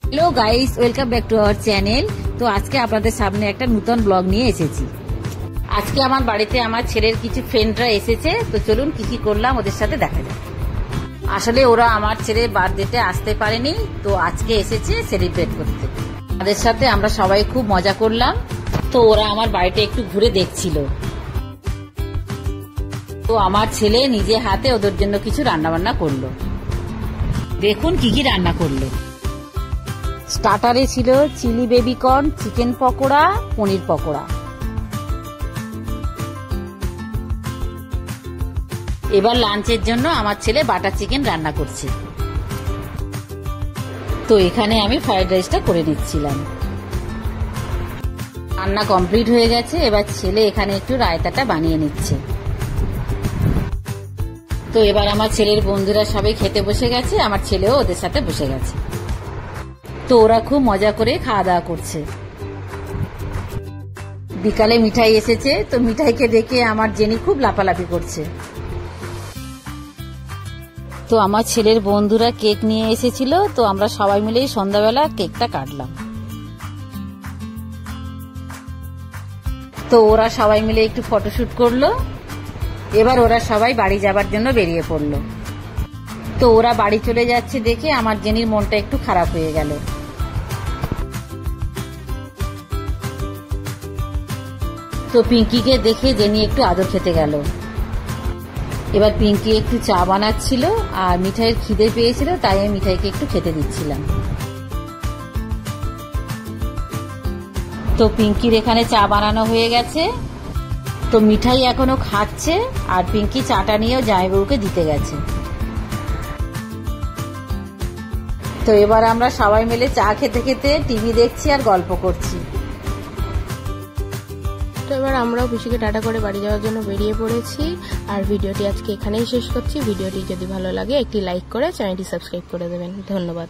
Hello guys, welcome back to our channel. তো আজকে আপনাদের সামনে একটা নতুন ব্লগ নিয়ে এসেছি। আজকে আমার বাড়িতে আমার ছেলের কিছু ফ্রেন্ডরা এসেছে। তো চলুন কি কি করলাম ওদের সাথে দেখা যাক। আসলে ওরা আমার ছেলের বার্থডেতে আসতে পারেনি, তো আজকে এসেছে সেলিব্রেট করতে। তাদের সাথে আমরা সবাই খুব মজা করলাম। তো ওরা আমার বাড়িতে একটু ঘুরে দেখছিল। তো আমার ছেলে নিজে হাতে ওদের জন্য কিছু রান্নাবান্না করলো। দেখুন কি কি রান্না করলো। স্টার্টারে ছিল চিলি বেবিকর্ন, চিকেন পকোড়া, পনির পকোড়া। এবার লাঞ্চের জন্য আমার ছেলে বাটার চিকেন রান্না করছে। তো এখানে আমি ফ্রাইড রাইসটা করে নিচ্ছিলাম। রান্না কমপ্লিট হয়ে গেছে। এবার ছেলে এখানে একটু রায়তাটা বানিয়ে নিচ্ছে। তো এবার আমার ছেলের বন্ধুরা সবাই খেতে বসে গেছে, আমার ছেলেও ওদের সাথে বসে গেছে। তো ওরা খুব মজা করে খাওয়া দাওয়া করছে। বিকালে মিঠাই এসেছে। তো মিঠাইকে দেখে আমার জেনি খুব লাফালাফি করছে। তো আমার ছেলের বন্ধুরা কেক নিয়ে এসেছিল। তো আমরা সবাই মিলে সন্ধ্যাবেলা কেকটা কাটলাম। তো ওরা সবাই মিলে একটু ফটোশুট করলো। এবার ওরা সবাই বাড়ি যাবার জন্য বেরিয়ে পড়লো। তো ওরা বাড়ি চলে যাচ্ছে দেখে আমার জেনির মনটা একটু খারাপ হয়ে গেল। তো পিঙ্কিকে দেখে জেনি একটু আদর খেতে গেল। এবার পিঙ্কি একটু চা বানাচ্ছিল আর মিঠাইয়ের খিদে পেয়েছিল, তাই আমি মিঠাইকে একটু খেতে দিচ্ছিলাম। তো পিঙ্কির এখানে চা বানানো হয়ে গেছে। তো মিঠাই এখনো খাচ্ছে আর পিঙ্কি চাটা নিয়েও জামাইবাবুকে দিতে গেছে। তো এবার আমরা সবাই মিলে চা খেতে খেতে টিভি দেখছি আর গল্প করছি। তো এবার আমরাও পিসিকে টাটা করে বাড়ি যাওয়ার জন্য বেরিয়ে পড়েছি। আর ভিডিওটি আজকে এখানেই শেষ করছি। ভিডিওটি যদি ভালো লাগে একটি লাইক করে চ্যানেলটি সাবস্ক্রাইব করে দেবেন। ধন্যবাদ।